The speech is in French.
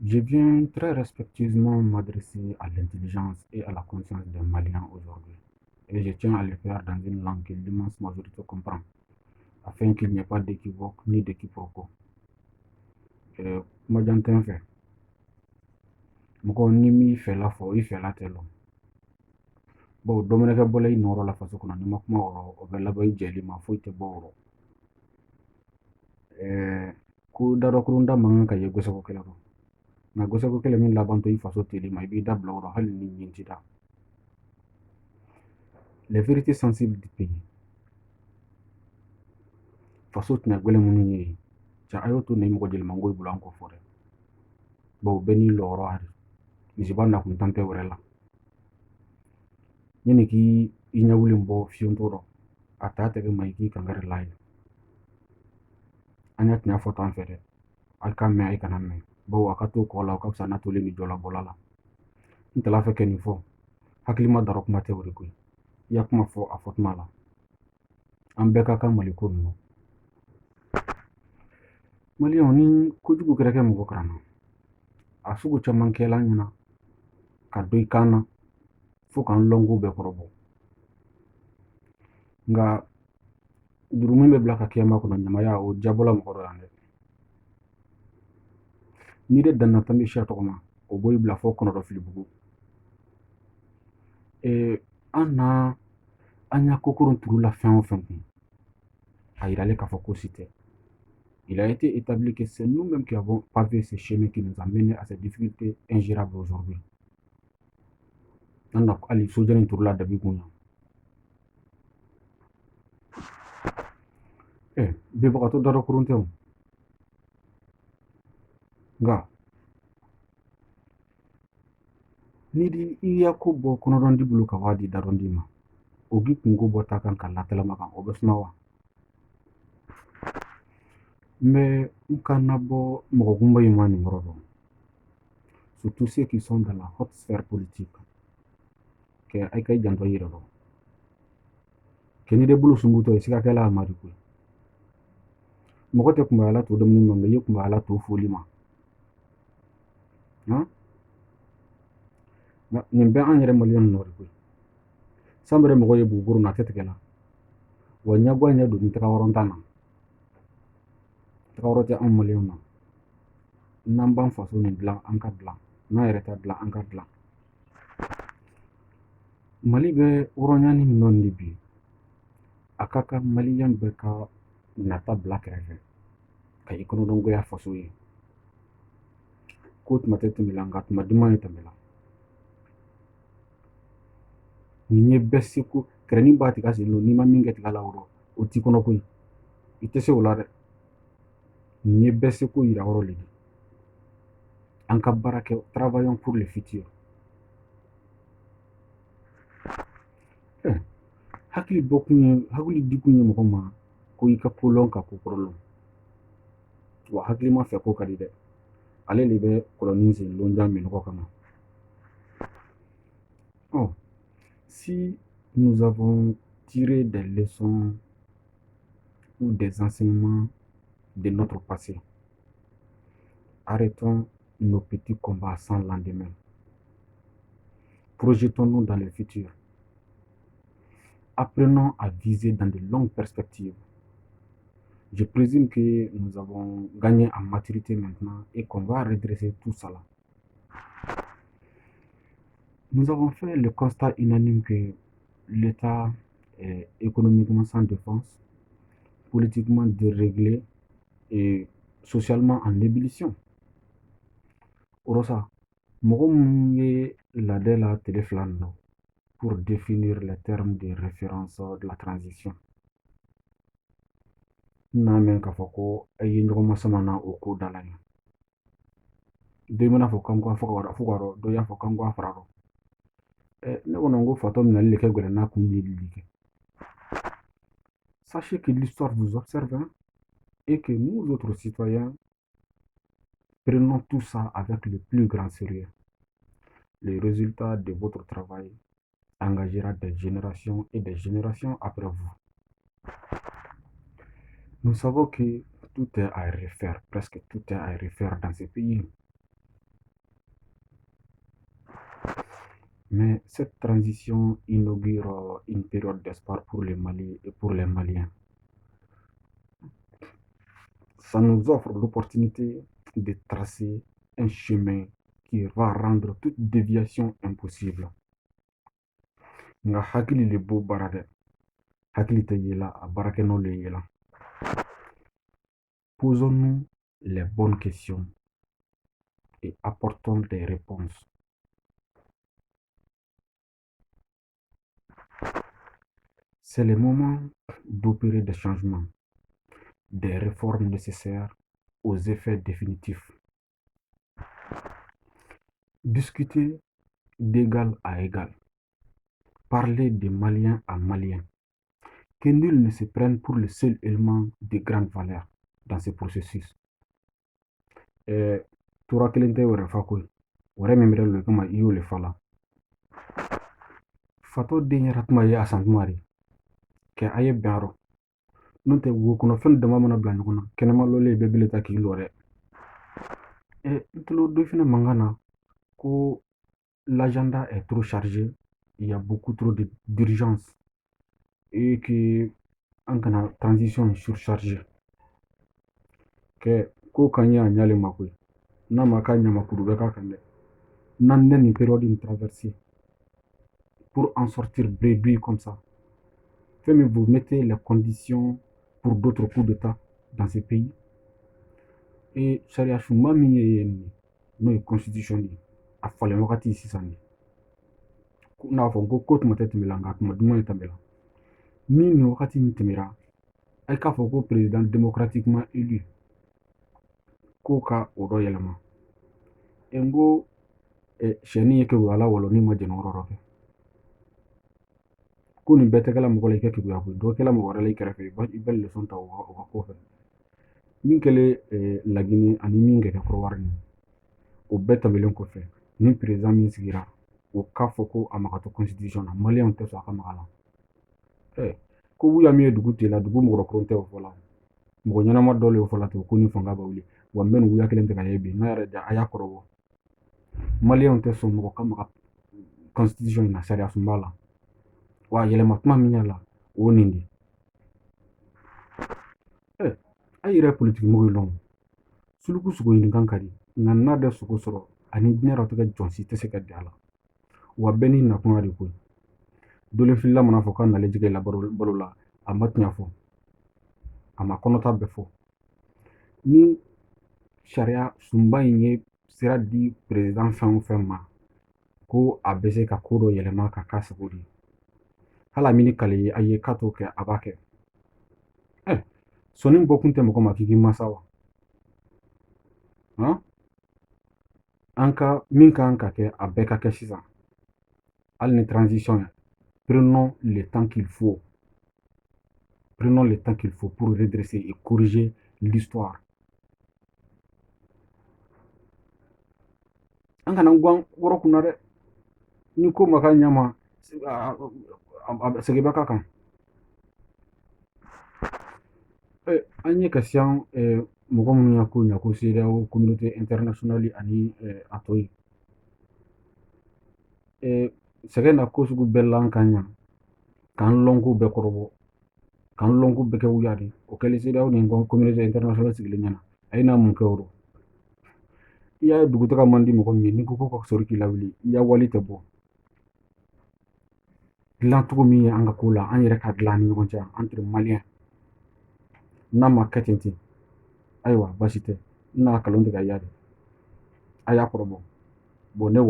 Je viens très respectueusement m'adresser à l'intelligence et à la conscience des Maliens aujourd'hui. Et je tiens à le faire dans une langue que l'immense majorité comprend, afin qu'il n'y ait pas d'équivoque ni d'équiproquo. Kuma jan tɛ n fɛ mɔgɔw ni min fɛla fɔ i fɛla tɛ lɔ bawo dɔmɛnɛkɛ bɔla i nɔrɔ la faso kɔnɔ n'i ma kuma o rɔ o bɛ laban i jɛli ma foyi tɛ bɔ o rɔ ko dadɔkurun da man kan ka ye gosɛgɛ kɛlɛ rɔ nka gosɛgɛ kɛlɛ min laban to i faso teli ma i b'i da bila o rɔ hali ni ɲin t'i da. Les vérités sensibles du pays. Faso tɛna gwɛlɛ minnu ye cɛ a y'o to nin mɔgɔ jɛlɛman ko i bolo an k'o fɔ dɛ bawo bɛɛ n'i lɔyɔrɔ hali misiba nakun tɛ wɛrɛ la yanni k'i ɲɛwuli bɔ fiyewu rɔ a taa tɛgɛ ma i k'i kankari la ye an y'a tiɲɛ fɔ tan fɛ dɛ a ka mɛn a kana mɛn bawo a ka to kɔ la o ka fisa n'a tolen ni jɔlabɔla la n tala fɛ kɛ nin fɔ hakilima darɔ kuma tɛ o de koyi i ya kuma fɔ a fɔ tuma la an bɛɛ ka kan mali ko ninnu maliyɛnw ni kojugu kɛra kɛ mɔgɔ karanna a sugu caman kɛla an ɲɛna ka dɔ i kan na fo k'an lɔnko bɛɛ kɔrɔbɔ nka juru min bɛ bila ka kɛma kɔnɔ ɲamaya o jabɔla mɔgɔ dɔ yan dɛ n'i de danna tan bɛ siya tɔgɔ ma o b'i bila fo kɔnɔdɔ filibugu an y'a kokoron turu la fɛn o fɛn kun a yiralen k'a fɔ ko si tɛ. Il a été établi que c'est nous-mêmes qui avons pavé ce chemin qui nous a menés à ces difficultés ingérables aujourd'hui. An na hali sojanin turula dabi kun yan bɛbagatɔ dadɔkurun tɛ o nka n'i i y'a ko bɔ kɔnɔdɔndi bolo ka b'a di dadɔndi ma o k'i kunko bɔ ta kan ka latalama kan o bɛ suma wa n bɛ n ka nabɔ mɔgɔkunba in ma nin yɔrɔ dɔn surtout ceux qui sont dans la haute sphère politique kɛ a ka i janto i yɛrɛ dɔn kɛ n'i de bolo sumbutɔ ye sigakɛla a mari koyi mɔgɔ tɛ kunbayala to dumuni ma nka i ye kunbayala to foli ma nin bɛɛ an yɛrɛ maliyɛn nɔ de koyi san bɛrɛ mɔgɔ ye bugukoro na a tɛ tigɛ la wa ɲɛgoya ɲɛ don ni tagawɔrɔn tan na tagawɔrɔ tɛ anw maliyɛnw na n'an b'an faso nin dilan an ka dilan n'an yɛrɛ ta dilan an ka dilan mali bɛ hɔrɔnya ni minɛn de bi a ka kan maliyɛn bɛɛ ka nata bila kɛrɛfɛ ka i kɔnɔdɔngoya faso ye ko tuma tɛ tɛmɛla nka tuma duman ye tɛmɛla nin ye bɛɛ seko kɛrɛnin b'a tiga sen lo n'i ma min kɛ tiga la o t'i kɔnɔ koyi i tɛ se o la dɛ nin ye bɛɛ seko yira yɔrɔ le di an ka baara kɛ travaillons pour le futur hakili di kun ye mɔgɔ ma ko i ka ko lɔn ka ko kɔrɔlɔn wa hakili ma fɛ ko ka di dɛ ale de bɛ kɔlɔnin sen lonjan minɔgɔ kama si nous avons tiré des leçons ou des enseignements de notre passé, arrêtons nos petits combats sans lendemain. Projetons-nous dans le futur. Apprenons à viser dans de longues perspectives. Je présume que nous avons gagné en maturité maintenant et qu'on va redresser tout ça là. Nous avons fait le constat unanime que l'État est économiquement sans défense, politiquement déréglé et socialement en ébullition. Orosa, mɔgɔ minnu ye laada la tile fila nɔ pour définir les termes de référence de la transition. N'a mɛn k'a fɔ ko a ye ɲɔgɔn masama na o ko da la ye. Dɔ i mana fɔ kan fɔ ka dɔ dɔ y'a fɔ kan a fara dɔ. Ne kɔni ko fatɔ minɛli de kɛ gɛlɛn n'a kun lili kɛ. Sachez que l'histoire vous observe hein, et que nous autres citoyens prenons tout ça avec le plus grand sérieux. Le résultat de votre travail engagera des générations et des générations après vous. Nous savons que tout est à refaire, presque tout est à refaire dans ce pays. Mais cette transition inaugure une période d'espoir pour les Mali et pour les Maliens. Ça nous offre l'opportunité de tracer un chemin qui va rendre toute déviation impossible. Nga hakili le bo bara dɛ. Hakili tɛ yela a baarakɛnɔ le yela. Posons-nous les bonnes questions et apportons des réponses. C'est le moment d'opérer des changements, des réformes nécessaires aux effets définitifs. Discuter d'égal à égal. Parler de malien à malien. Que nul ne se prenne pour le seul élément de grande valeur dans ce processus. Tora kelen tɛ wɛrɛ fa koyi wɛrɛ min bɛrɛ lo kama i y'o le fa la fatɔ den yɛrɛ tuma ye a san tuma de kɛ a ye bɛn rɔ n'o tɛ wo kɔnɔ fɛn dama mana bila ɲɔgɔn na kɛnɛma lɔlen bɛɛ bele ta k'i lɔ dɛ n tulo dɔ fɛnɛ mankan na ko l'agenda est trop chargé il y a beaucoup trop d'urgence et que an kana transition surchargée kɛ ko kan ye a ɲale ma koyi n'a ma k'a ɲamakuru bɛ k'a kan dɛ n'an tɛ nin période in traverser pour en sortir bredouille comme ça. Mais vous mettez les conditions pour d'autres coups d'État dans ce pays. Et charia shuma min ye n'o ye constitution de a falen wagati sisan de n'a fɔ ko tuma tɛ tɛmɛ la nka tuma duman ye tɛmɛ la ni nin wagati in tɛmɛra a k'a fɔ ko président démocratiquement élu k'o ka o dɔ yɛlɛma n ko sɛni ye keguya la wɔlɔ ni ma jɛnɛyɔrɔ dɔ kɛ ko nin bɛɛ tɛ kɛla mɔgɔ la i ka keguya koyi dɔ kɛla mɔgɔ wɛrɛ la i kɛrɛfɛ i bɛ leçon ta o ka ko fɛ min kɛlen lagini ani min kɛ kɔrɔwari ni o bɛɛ tɛmɛlen kɔfɛ ni président min sigira o k'a fɔ ko a ma ka to constitution na maliyɛnw tɛ sɔn a ka maga la ko wuya min ye dugu tela dugu mɔgɔkɔrɔn tɛ o fɔ la mɔgɔ ɲɛnama dɔ le y'o fɔ la ten ko ni fanga b'a wuli wa n bɛ nin wuya kelen tɛ ka ye bi n'a yɛrɛ ja a y'a kɔrɔbɔ maliyɛnw tɛ sɔn mɔgɔ ka maga constitution in na sariya sunba la wa yɛlɛma kuma min y'a la o nin de a yɛrɛ politiki mɔgɔ ye lɔn suluku sogo ɲinikan ka di nka n'a de sogo sɔrɔ ani diɲɛ latigɛ jɔnsi tɛ se ka di a la wa bɛɛ n'i nakuma de koyi dolenfilila mana fɔ k'a nalen jigɛ la balo la a ma tiɲɛ fɔ a ma kɔnɔta bɛɛ fɔ ni sariya sunba in ye sira di président fɛn o fɛn ma ko a bɛ se ka ko dɔ yɛlɛma ka k'a sago de ye hali a mini kale ye a ye k'a t'o kɛ a b'a kɛ sɔni bɔkun tɛ mɔgɔ ma k'i k'i mansa wa an ka min kan ka kɛ a bɛɛ ka kɛ sisan hali ni transition ye prenons le temps qu'il faut prenons le temps qu'il faut pour redresser et corriger l'histoire an kana gwan wɔrɔ kunna dɛ ni ko ma ka ɲama segin bɛ ka kan an ye ka siyan mɔgɔ minnu y'a ko ɲa ko CEDEAO communauté internationale ani a tɔ ye sɛgɛn na ko sugu bɛɛ la an kan ɲa k'an lɔn ko bɛɛ kɔrɔbɔ k'an lɔn ko bɛɛ kɛ wuya de o kɛlen CEDEAO ni communauté internationale sigilen ɲɛna a ye n'a mun kɛ o rɔ i y'a dugutaga man di mɔgɔ min ye n'i ko ko ka sɔrɔ k'i lawuli i y'a wali tɛ bɔ dilan cogo min ye an ka ko la an yɛrɛ ka dilan ni ɲɔgɔn cɛ entre maliyɛn n'a ma kɛ ten ten ayiwa baasi tɛ n n'a kalon tigɛ a y'a de a y'a kɔrɔbɔ bon ne wali